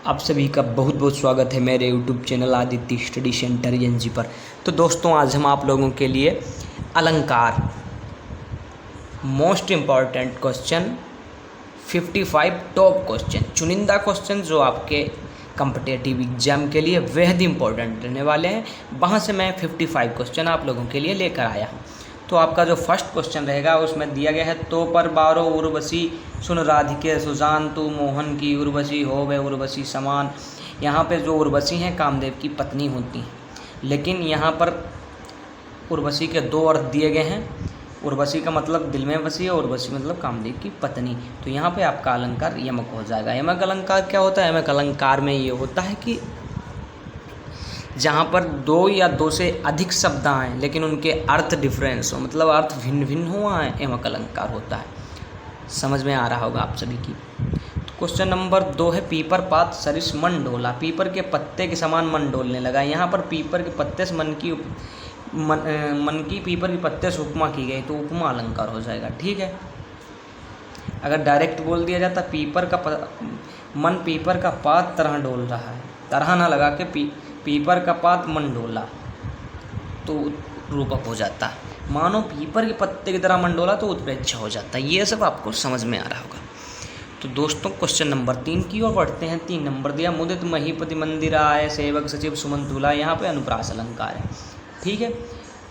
आप सभी का बहुत बहुत स्वागत है मेरे YouTube channel Aditya study centre NG पर। तो दोस्तों, आज हम आप लोगों के लिए अलंकार most important question 55 top question चुनिंदा क्वेश्चन जो आपके कम्पिटिटिव एग्जाम के लिए बेहद इम्पोर्टेंट रहने वाले हैं, वहाँ से मैं 55 क्वेश्चन आप लोगों के लिए लेकर आया हूँ। तो आपका जो फर्स्ट क्वेश्चन रहेगा उसमें दिया गया है, तो पर बारो उर्वशी सुन राधिके सुजान तू मोहन की उर्वशी हो वे उर्वशी समान। यहाँ पे जो उर्वशी हैं कामदेव की पत्नी होती हैं, लेकिन यहाँ पर उर्वशी के दो अर्थ दिए गए हैं। उर्वशी का मतलब दिल में बसी है, उर्वशी मतलब कामदेव की पत्नी। तो यहाँ पे आपका अलंकार यमक हो जाएगा। यमक अलंकार क्या होता है? यमक अलंकार में ये होता है कि जहाँ पर दो या दो से अधिक शब्द आएँ लेकिन उनके अर्थ डिफरेंस हो, मतलब अर्थ भिन्न भिन्न हुआ है, यमक अलंकार होता है। समझ में आ रहा होगा आप सभी की। तो क्वेश्चन नंबर 2 है, पीपर पात सरिस मन डोला। पीपर के पत्ते के समान मन डोलने लगा। यहाँ पर पीपर के पत्ते से मन की पीपर के पत्ते से उपमा की गई, तो उपमा अलंकार हो जाएगा। ठीक है। अगर डायरेक्ट बोल दिया जाता मन पीपर का पात तरह डोल रहा है, तरह ना लगा के पीपर का पात मन डोला, तो रूपक हो जाता है। मानो पीपर के पत्ते की तरह मन डोला तो उत्प्रेक्षा हो जाता है। ये सब आपको समझ में आ रहा होगा। तो दोस्तों, क्वेश्चन नंबर 3 की ओर बढ़ते हैं। 3 नंबर दिया, मुदित महीपति मंदिर आए सेवक सचिव सुमन तुला। यहाँ पे अनुप्रास अलंकार है। ठीक है।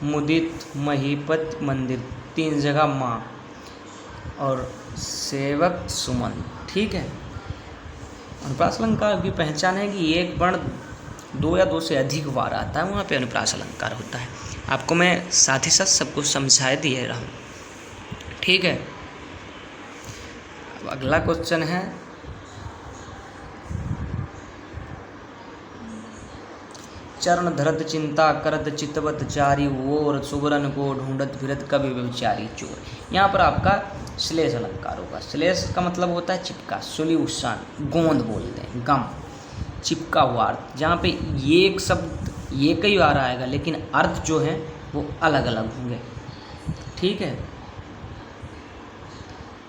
मुदित महीपत मंदिर 3 जगह माँ और सेवक सुमन। ठीक है। अनुप्रास अलंकार की पहचान है कि एक वर्ण 2 या 2 से अधिक बार आता है, वहाँ पे अनुप्रास अलंकार होता है। आपको मैं साथ ही साथ सब कुछ समझा दिए रहा हूँ। ठीक है। अब अगला क्वेश्चन है, चरण धरत चिंता करत चितवत चारी वोर सुवरन को ढूंढत फिरत कवि विचारी चोर। यहाँ पर आपका श्लेष अलंकार होगा। श्लेष का मतलब होता है चिपका, सोल्यूशन, गोंद बोलते हैं, गम, चिपका हुआ अर्थ। जहाँ पे ये एक शब्द ये कई बार आएगा लेकिन अर्थ जो है वो अलग अलग होंगे। ठीक है।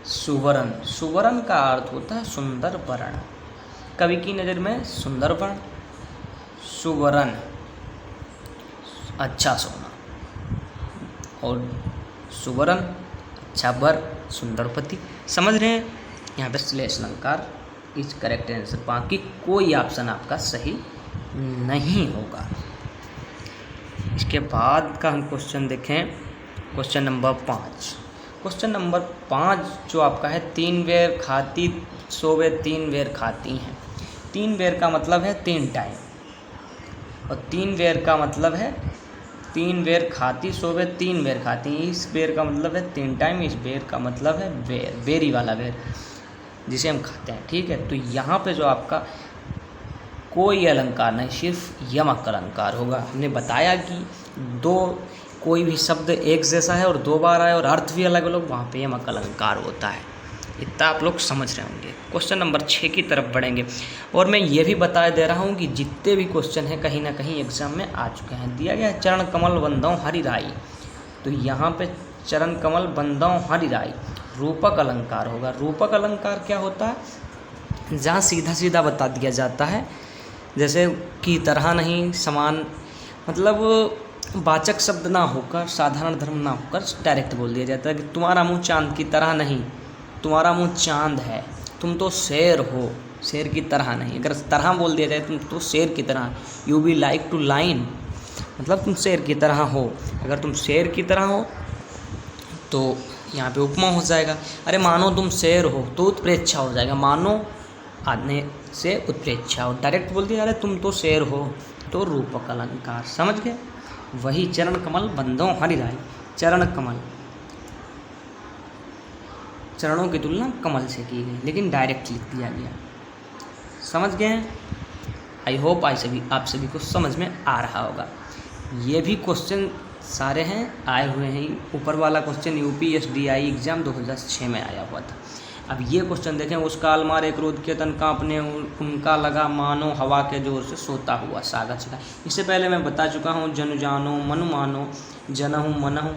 सुवर्ण, सुवर्ण का अर्थ होता है सुंदर वर्ण। कवि की नज़र में सुंदर वर्ण, सुवर्ण अच्छा सोना, और सुवर्ण अच्छा वर, सुंदर पति। समझ रहे हैं? यहाँ पे श्लेष अलंकार इज करेक्ट आंसर। बाकी कोई ऑप्शन आपका सही नहीं होगा। इसके बाद का हम क्वेश्चन देखें, क्वेश्चन नंबर 5। क्वेश्चन नंबर 5 जो आपका है, 3 बेर खाती सोवे 3 बेर खाती हैं। 3 बेर का मतलब है 3 टाइम, और 3 बेर का मतलब है 3 बेर खाती सोवे 3 बेर खाती। इस बेर का मतलब है 3 टाइम, इस बेर का मतलब है बेर, बेरी वाला बेर जिसे हम खाते हैं। ठीक है। तो यहाँ पे जो आपका कोई अलंकार नहीं, सिर्फ यमक अलंकार होगा। हमने बताया कि कोई भी शब्द एक जैसा है और 2 बार आए और अर्थ भी अलग अलग, वहाँ पे यमक अलंकार होता है। इतना आप लोग समझ रहे होंगे। क्वेश्चन नंबर 6 की तरफ बढ़ेंगे, और मैं ये भी बता दे रहा हूँ कि जितने भी क्वेश्चन हैं कहीं ना कहीं एग्जाम में आ चुके हैं। दिया गया है, चरण कमल बंदों हरि राई। तो यहाँ पे चरण कमल बंदों हरि राई रूपक अलंकार होगा। रूपक अलंकार क्या होता है? जहाँ सीधा सीधा बता दिया जाता है, जैसे की तरह नहीं, समान, मतलब वाचक शब्द ना होकर, साधारण धर्म ना होकर डायरेक्ट बोल दिया जाता है कि तुम्हारा मुंह चांद की तरह नहीं, तुम्हारा मुंह चांद है, तुम तो शेर हो, शेर की तरह नहीं। अगर तरह बोल दिया जाए तुम तो शेर की तरह, you be like to lion, मतलब तुम शेर की तरह हो। अगर तुम शेर की तरह हो तो यहाँ पे उपमा हो जाएगा। अरे मानो तुम शेर हो तो उत्प्रेक्षा हो जाएगा, मानो आने से उत्प्रेक्षा। और डायरेक्ट बोल दिया जा रहा है तुम तो शेर हो, तो रूपक अलंकार। समझ गए? वही चरण कमल बंदों हरि राई। चरण कमल, चरणों की तुलना कमल से की गई, लेकिन डायरेक्ट लिख दिया गया। समझ गए? आई होप आप सभी को समझ में आ रहा होगा। ये भी क्वेश्चन सारे हैं आए हुए हैं। ऊपर वाला क्वेश्चन UPSDI एग्ज़ाम 2006 में आया हुआ था। अब ये क्वेश्चन देखें, उस काल मारे क्रोध के तन कांपने उनका लगा मानो हवा के जोर से सोता हुआ सागर छिका। इससे पहले मैं बता चुका हूँ, जनु जानो मनु मानो, जनहु मनहु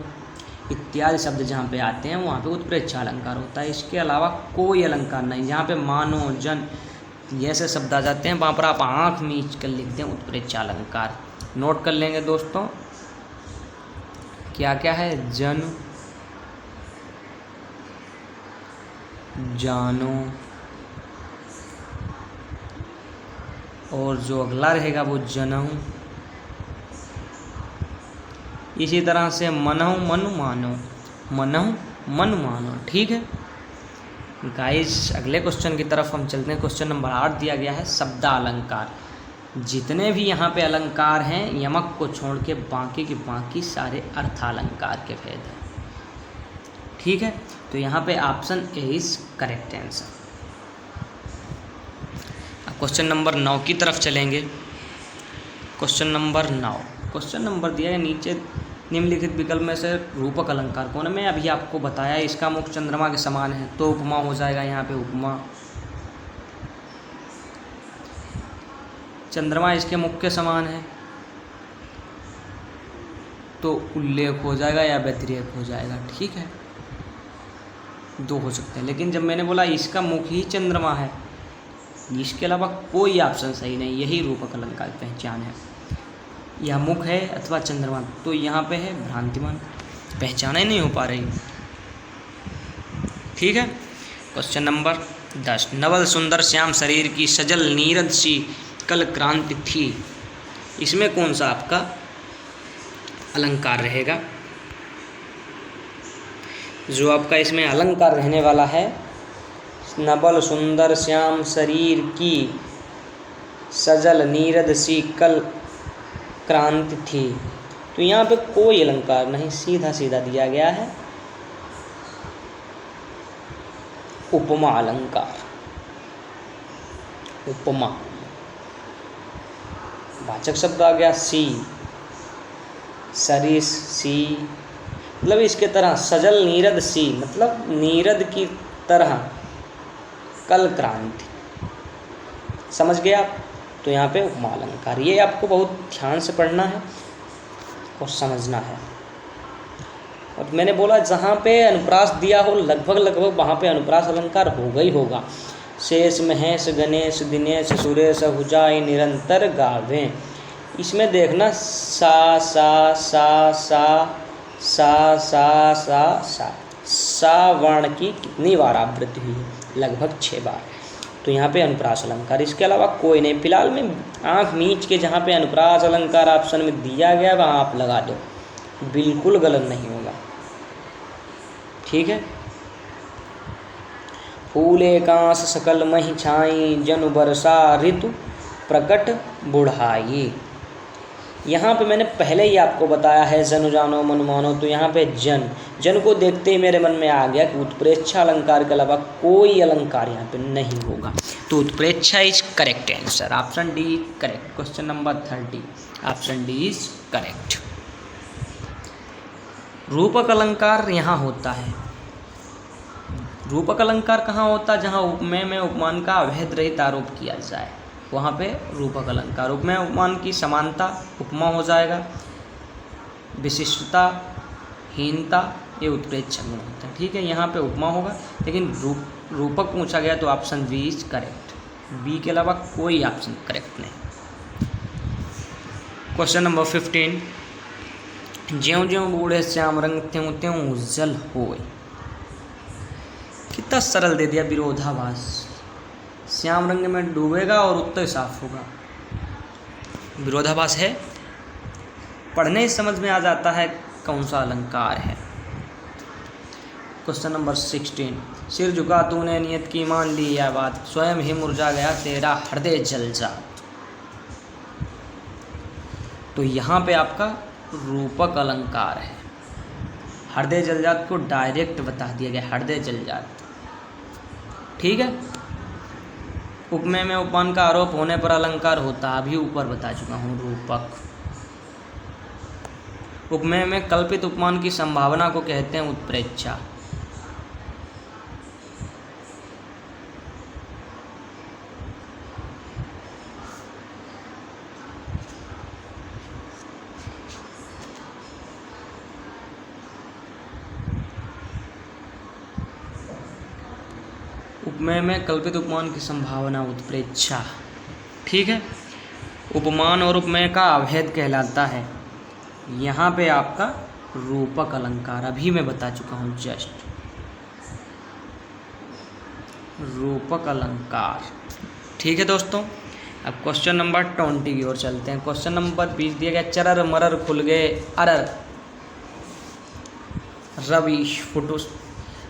इत्यादि शब्द जहाँ पे आते हैं वहाँ पे उत्प्रेक्षा अलंकार होता है। इसके अलावा कोई अलंकार नहीं। जहाँ पे मानो, जन, ये ऐसे शब्द आ जाते हैं, वहाँ पर आप आँख मीच कर लिखते हैं उत्प्रेक्षा अलंकार। नोट कर लेंगे दोस्तों, क्या क्या है? जन, जानो, और जो अगला रहेगा वो जनहु, इसी तरह से मनहु मनु मानो, मनहु मन मानो। ठीक है गाइस, अगले क्वेश्चन की तरफ हम चलते हैं। क्वेश्चन नंबर 8 दिया गया है शब्दालंकार। जितने भी यहाँ पे अलंकार हैं यमक को छोड़ के बाकी के बाकी सारे अर्थालंकार के भेद हैं। ठीक है, तो यहाँ पे option A is correct answer. अब क्वेश्चन नंबर 9 की तरफ चलेंगे। क्वेश्चन नंबर 9, क्वेश्चन नंबर दिया है नीचे निम्नलिखित विकल्प में से रूपक अलंकार कौन है? मैं अभी आपको बताया इसका मुख चंद्रमा के समान है, तो उपमा हो जाएगा यहाँ पे उपमा। चंद्रमा इसके मुख के समान है तो उल्लेख हो जाएगा या व्यतिरेक हो जाएगा। ठीक है, दो हो सकते हैं, लेकिन जब मैंने बोला इसका मुख ही चंद्रमा है, इसके अलावा कोई ऑप्शन सही नहीं, यही रूपक अलंकार की पहचान है। यह मुख है अथवा चंद्रमा, तो यहाँ पे है भ्रांतिमान, पहचान ही नहीं हो पा रही। ठीक है, क्वेश्चन नंबर 10, नवल सुंदर श्याम शरीर की सजल नीरद सी कल क्रांति थी, इसमें कौन सा आपका अलंकार रहेगा? जो आपका इसमें अलंकार रहने वाला है, नवल सुंदर श्याम शरीर की सजल नीरद सी कल क्रांति थी, तो यहाँ पे कोई अलंकार नहीं, सीधा सीधा दिया गया है उपमा अलंकार। उपमा वाचक शब्द आ गया सी, सरिस सी, मतलब इसके तरह सजल नीरद सी, मतलब नीरद की तरह कल क्रांति, समझ गए आप? तो यहाँ पे उपमा अलंकार, ये आपको बहुत ध्यान से पढ़ना है और समझना है। और मैंने बोला जहाँ पे अनुप्रास दिया हो लगभग वहाँ पे अनुप्रास अलंकार होगा ही होगा। शेष महेश गणेश दिनेश सुरेश हुजाई निरंतर गावें, इसमें देखना सा सा सा सा सा सा सा सा सा वर्ण की कितनी बार आवृत्ति हुई है? लगभग 6 बार। तो यहाँ पे अनुप्रास अलंकार, इसके अलावा कोई नहीं। फिलहाल में आँख मीच के जहाँ पे अनुप्रास अलंकार ऑप्शन में दिया गया वहाँ आप लगा दो, बिल्कुल गलत नहीं होगा। ठीक है, फूले कांस सकल मही छाई जनु बरसा ऋतु प्रकट बुढ़ाई, यहाँ पे मैंने पहले ही आपको बताया है जनु जानो मन मानो, तो यहाँ पे जन को देखते ही मेरे मन में आ गया कि उत्प्रेक्षा अलंकार के अलावा कोई अलंकार यहाँ पे नहीं होगा, तो उत्प्रेक्षा is correct answer, option D correct. Question number 30, option D is correct. रूपक अलंकार यहाँ होता है, रूपक अलंकार कहाँ होता है? जहाँ उपमेय में उपमान का अभेद रहित आरोप किया जाए, वहाँ पे रूपक अलंकार। उपमेय उपमान की समानता उपमा हो जाएगा, विशिष्टता हीनता ये उत्प्रेक्षा गुण होता है। ठीक है, यहाँ पे उपमा होगा, लेकिन रूपक पूछा गया तो option B is correct, B के अलावा कोई ऑप्शन करेक्ट नहीं। क्वेश्चन नंबर 15, ज्यों ज्यों बूढ़े श्याम रंग त्यों त्यों उज्जवल होए, कितना सरल दे दिया, विरोधाभास। श्याम रंग में डूबेगा और उत्तर साफ होगा, विरोधाभास है, पढ़ने ही समझ में आ जाता है कौन सा अलंकार है। क्वेश्चन नंबर 16, सिर झुका तूने नियत की मान ली यह बात, स्वयं ही मुरझा गया तेरा हृदय जल जात, तो यहाँ पे आपका रूपक अलंकार है। हृदय जल जात को डायरेक्ट बता दिया गया, हृदय जल जात। ठीक है, उपमेय में उपमान का आरोप होने पर अलंकार होता, अभी ऊपर बता चुका हूँ रूपक। उपमेय में कल्पित उपमान की संभावना को कहते हैं उत्प्रेक्षा। उपमेय में कल्पित उपमान की संभावना उत्प्रेक्षा। ठीक है, उपमान और उपमेय का अभेद कहलाता है यहाँ पे आपका रूपक अलंकार। अभी मैं बता चुका हूँ जस्ट, रूपक अलंकार। ठीक है दोस्तों, अब क्वेश्चन नंबर 20 की ओर चलते हैं। क्वेश्चन नंबर 20 दिया गया, चरर मरर खुल गए अरर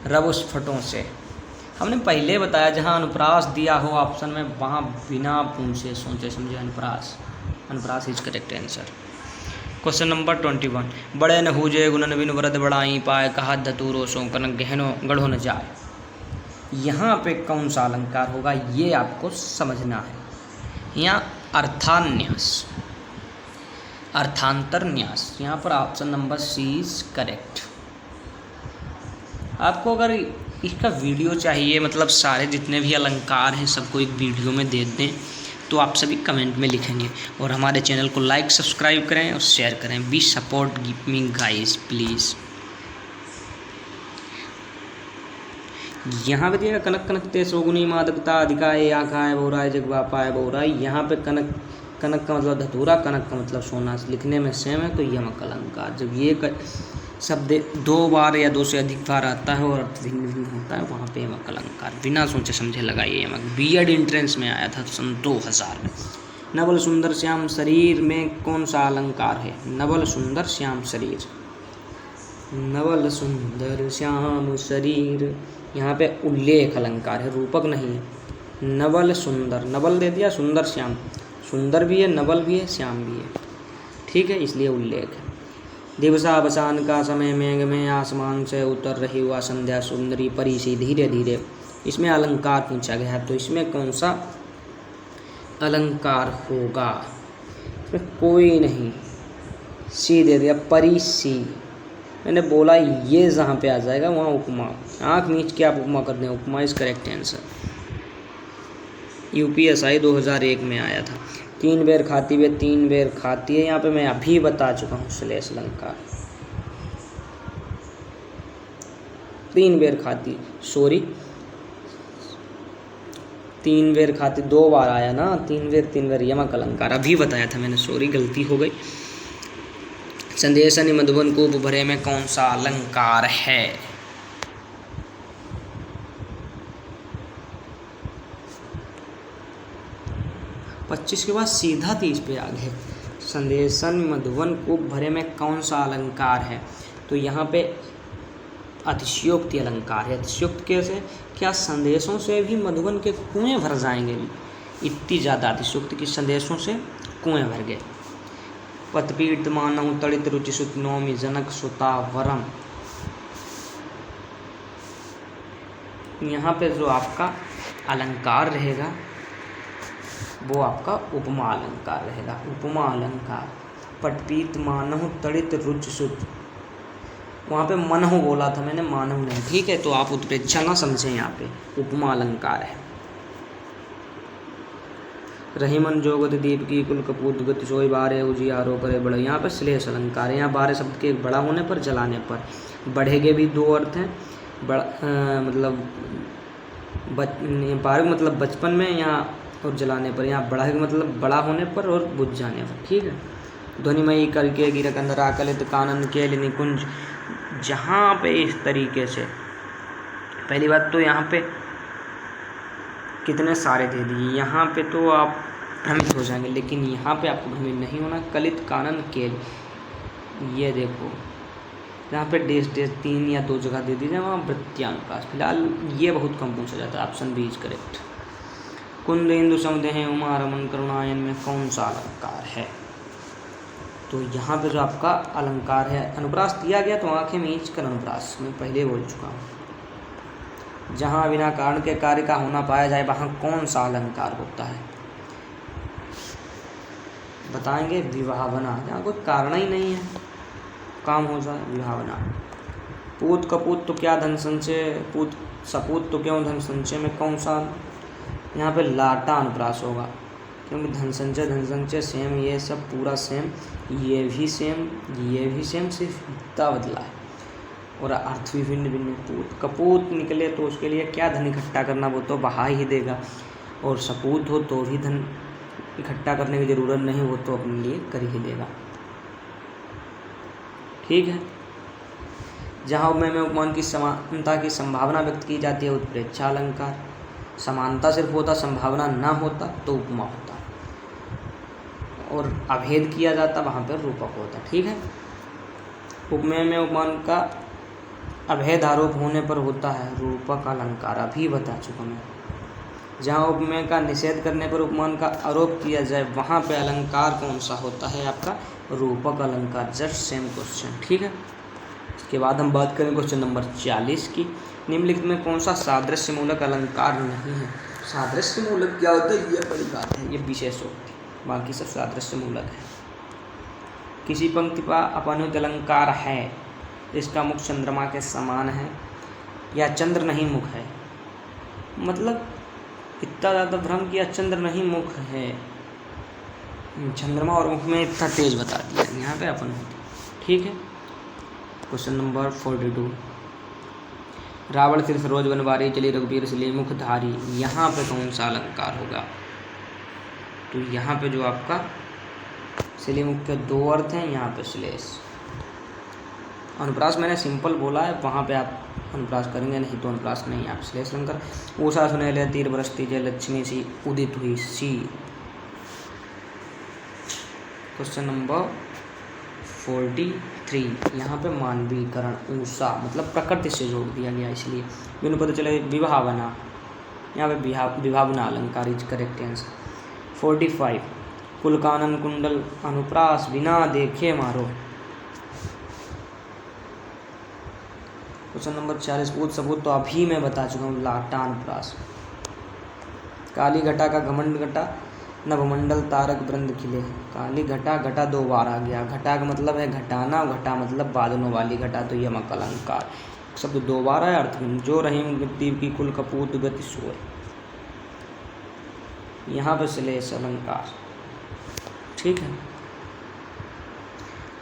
रब उस फटों से। हमने पहले बताया जहाँ अनुप्रास दिया हो ऑप्शन में वहाँ बिना पूछे सोचे समझे अनुप्रास is correct answer. Question number 21, बड़े न हुजे गुणन बिन वरद बड़ाई पाए, कहा धतूरो सो कनक गहनो गढ़ो न जाए। यहाँ पे कौन सा अलंकार होगा ये आपको समझना है। यहाँ अर्थान्यास, अर्थांतर न्यास, यहाँ पर option number C is correct. आपको अगर इसका वीडियो चाहिए, मतलब सारे जितने भी अलंकार हैं सबको एक वीडियो में दे दें, तो आप सभी कमेंट में लिखेंगे। और हमारे चैनल को लाइक सब्सक्राइब करें और शेयर करें। Be support give me guys please. यहाँ पे दिया कनक कनक ते सोगुनी मादकता अधिकाय आकाय बहुराय जगवा पाए बहुराय। यहाँ पे कनक कनक का मतलब धतूरा, कनक का मतलब सोना, लिखने में सेम है तो यमक अलंकार। जब ये शब्द 2 बार या 2 से अधिक बार आता है और अर्थ भिन्न भिन्न होता है वहाँ पे यमक अलंकार बिना सोचे समझे लगाइए। यमक बीएड एंट्रेंस में आया था सन 2000 में। नवल सुंदर श्याम शरीर में कौन सा अलंकार है? नवल सुंदर श्याम शरीर, नवल सुंदर श्याम शरीर, यहाँ पे उल्लेख अलंकार है, रूपक नहीं है। नवल सुंदर, नवल दे दिया, सुंदर श्याम, सुंदर भी है, नवल भी है, श्याम भी है। ठीक है, इसलिए उल्लेख है। दिवसा बसान का समय मेघ में आसमान से उतर रही हुआ संध्या सुंदरी परी सी धीरे धीरे। इसमें अलंकार पूछा गया है तो इसमें कौन सा अलंकार होगा? इसमें कोई नहीं, सी दे दिया, परी सी। मैंने बोला ये जहाँ पे आ जाएगा वहाँ उपमा, आँख मीच के आप उपमा कर दें, उपमा इज करेक्ट आंसर। यूपीएसआई 2001 में आया था। 3 बेर खाती वे 3 बेर खाती है, यहाँ पे मैं अभी बता चुका हूँ श्लेष अलंकार। 3 बेर खाती, सॉरी 3 बेर खाती 2 बार आया ना, 3 बेर यमक अलंकार अभी बताया था मैंने, सॉरी गलती हो गई। संदेशन मधुबन को भरे में कौन सा अलंकार है? पच्चीस के बाद सीधा 30 पे आ गए। संदेशन मधुबन को भरे में कौन सा अलंकार है? तो यहाँ पे अतिशयोक्ति अलंकार है। अतिशयोक्ति कैसे? क्या संदेशों से भी मधुबन के कुएं भर जाएंगे? इतनी ज़्यादा अतिशयोक्ति कि संदेशों से कुएं भर गए। पतपीठ मानहु तड़ित रुचि सुत नौमि जनक सुता वरम। यहाँ पे जो आपका अलंकार रहेगा वो आपका उपमा अलंकार रहेगा। उपमा अलंकार, पटपीत मानहु तड़ित रुचि सुत, वहाँ पे मनहु बोला था मैंने, मानहु नहीं। ठीक है, तो आप उत्प्रेक्षा ना समझें, यहाँ पे उपमा अलंकार है। रहीमन जोगत दीप की कुल कपूत गति सोई बारे उजियारो करे बड़े। यहाँ पे श्लेष अलंकार है। यहाँ बारे शब्द के बड़ा होने पर, जलाने पर। बढ़े के भी 2 अर्थ हैं, बड़ा मतलब बारे मतलब बचपन में, यहाँ और जलाने पर। यहाँ बढ़ा के मतलब बड़ा होने पर और बुझ जाने पर। ठीक है, ध्वनिमयी करके गिरक अंदर आकलित कानन के निकुंज। जहाँ पे इस तरीके से, पहली बात तो यहाँ पे कितने सारे दे दिए, यहाँ पे तो आप भ्रमित हो जाएंगे, लेकिन यहाँ पे आपको भ्रमित नहीं होना। कलित कानन केल, ये देखो यहाँ पे डेश 3 या 2 जगह दे दीजिए, वहाँ वृत्त्यानुप्रास। फिलहाल ये बहुत कम पूछा जाता है, ऑप्शन बी इज करेक्ट। कुंद इंदु समुदय हैं उमा रमन करुणायन में कौन सा अलंकार है? तो यहाँ पे जो आपका अलंकार है, अनुप्रास दिया गया तो आंखें मीच कर अनुप्रास, मैं पहले बोल चुका हूँ। जहाँ बिना कारण के कार्य का होना पाया जाए वहाँ कौन सा अलंकार होता है? बताएंगे विभावना, जहाँ कोई कारण ही नहीं है, काम हो जाए, विभावना। पूत कपूत तो क्या धन संचय, पूत सपूत तो क्यों धन संचय में कौन सा? यहाँ पे लाटा अनुप्रास होगा, क्योंकि धन संचय सेम, ये सब पूरा सेम, ये भी सेम, ये भी सेम, सिर्फ इतना बदला है। और अर्थ भी भिन्न भिन्न। पूत कपूत निकले तो उसके लिए क्या धन इकट्ठा करना, वो तो बहा ही देगा। और सपूत हो तो भी धन इकट्ठा करने की ज़रूरत नहीं, वो तो अपने लिए कर ही लेगा। ठीक है। जहाँ उपमेय में उपमान की समानता की संभावना व्यक्त की जाती है उत्प्रेक्षा अलंकार। समानता सिर्फ होता, संभावना ना होता तो उपमा होता, और अभेद किया जाता वहाँ पर रूपक होता। ठीक है। उपमेय में उपमान का अभेद आरोप होने पर होता है रूपक अलंकार, अभी बता चुका मैं। जहाँ उपमेय का निषेध करने पर उपमान का आरोप किया जाए वहाँ पे अलंकार कौन सा होता है आपका, रूपक अलंकार। Just same question. ठीक है। इसके बाद हम बात करें क्वेश्चन नंबर 40 की। निम्नलिखित में कौन सा सादृश्य मूलक अलंकार नहीं है। सादृश्य मूलक क्या होता है, ये बड़ी बात है, ये विशेषोक्ति, बाकी सब सादृश्य मूलक है। किसी पंक्ति पर अपनुत अलंकार है, इसका मुख चंद्रमा के समान है या चंद्र नहीं मुख है। मतलब इतना ज़्यादा भ्रम किया, चंद्र नहीं मुख है, चंद्रमा और मुख में इतना तेज बता दिया यहाँ पे अपन। ठीक है। Question number 42। रावण सिर सरोज बनवारी, चली रघुबीर सिले मुखधारी, यहाँ पे कौन सा अलंकार होगा। तो यहाँ पे जो आपका सिले मुख के दो अर्थ हैं, यहाँ पे श्लेष। अनुप्रास मैंने सिंपल बोला है, वहाँ पे आप अनुप्रास करेंगे, नहीं तो अनुप्रास नहीं, आप श्लेष अलंकार। ऊषा सुनहले तीर बरसती जय, लक्ष्मी सी उदित हुई सी। Question number 43। यहाँ पे मानवीकरण, ऊषा मतलब प्रकृति से जोड़ दिया गया, इसलिए बिनु पता चले विभावना, यहाँ पे विभावना अलंकार इज करेक्ट आंसर। 45। कुलकानन कुंडल अनुप्रास बिना देखे मारो। Question number 40। पूत सबूत तो अभी मैं बता चुका हूँ, लाटा अनुप्रास। काली घटा का घमंड घटा, नभमंडल तारक वृंद खिले। काली घटा, घटा दो बार आ गया, घटा का मतलब है घटाना, घटा मतलब बादलों वाली घटा, तो यमक अलंकार शब्द दो बार है। अर्थ में जो रहीम दीप की कुल कपूत गति सोए, यहाँ पे श्लेष अलंकार। ठीक है।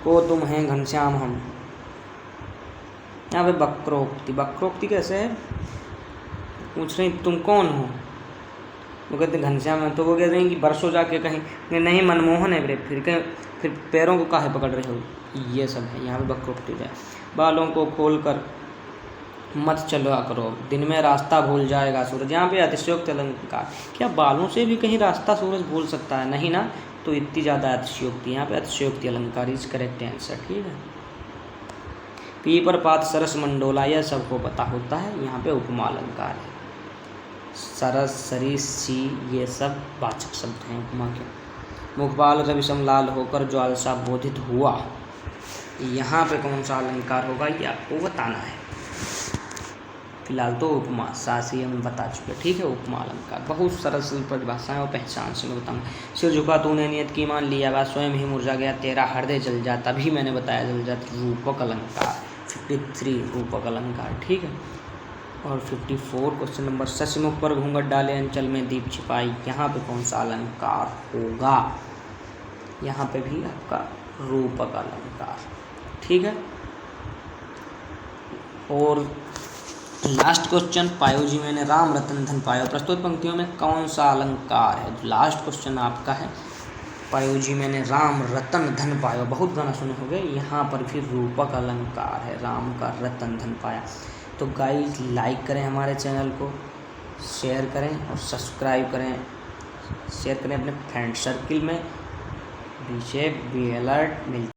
को तुम हैं घनश्याम हम, यहाँ पे वक्रोक्ति। वक्रोक्ति कैसे है, पूछ रहे तुम कौन हो, वो कहते घनश्याम है, तो वो कह रहे हैं कि बरसों जाके कहीं नहीं मनमोहन है रे, फिर पैरों को काहे पकड़ रहे हो, ये सब है यहाँ पे वक्रोक्ति है। बालों को खोल कर मत चला करो, दिन में रास्ता भूल जाएगा सूरज, यहाँ पे अतिशयोक्ति अलंकार। क्या बालों से भी कहीं रास्ता सूरज भूल सकता है, नहीं ना, तो इतनी ज़्यादा अतिशयोक्ति, यहाँ पे अतिशयोक्ति अलंकार इज करेक्ट आंसर। ठीक है। पीपर पात सरस मंडोला, यह सबको पता होता है, यहाँ पे उपमा अलंकार है। सरस सरी सी ये सब वाचक शब्द हैं उपमा के। मुखपाल रविशम लाल होकर ज्वालसा बोधित हुआ, यहाँ पे कौन सा अलंकार होगा ये आपको बताना है। फिलहाल तो उपमा सासी हम बता चुके। ठीक है। उपमा अलंकार बहुत सरल परिभाषाएं और पहचान से मैं बताऊँगा। सिर झुका तूने नियत की मान लिया, वह स्वयं ही मुरझा गया, तेरा हृदय जल जाता, तभी मैंने बताया जल जाता, रूपक अलंकार। 53 रूपक अलंकार। ठीक है। और 54 क्वेश्चन नंबर। शशिमुख पर घूंघट डाले अंचल में दीप छिपाई, यहाँ पे कौन सा अलंकार होगा, यहाँ पे भी आपका रूपक अलंकार। ठीक है। और लास्ट क्वेश्चन, पायो जी मैंने राम रतन धन पायो, प्रस्तुत पंक्तियों में कौन सा अलंकार है। लास्ट क्वेश्चन आपका है, पायो जी मैंने राम रतन धन पायो, बहुत गाना सुने होंगे, यहाँ पर भी रूपक अलंकार है, राम का रतन धन पाया। तो गाइस लाइक करें हमारे चैनल को, शेयर करें और सब्सक्राइब करें, शेयर करें अपने फ्रेंड सर्किल में। पीछे बेल अलर्ट मिलता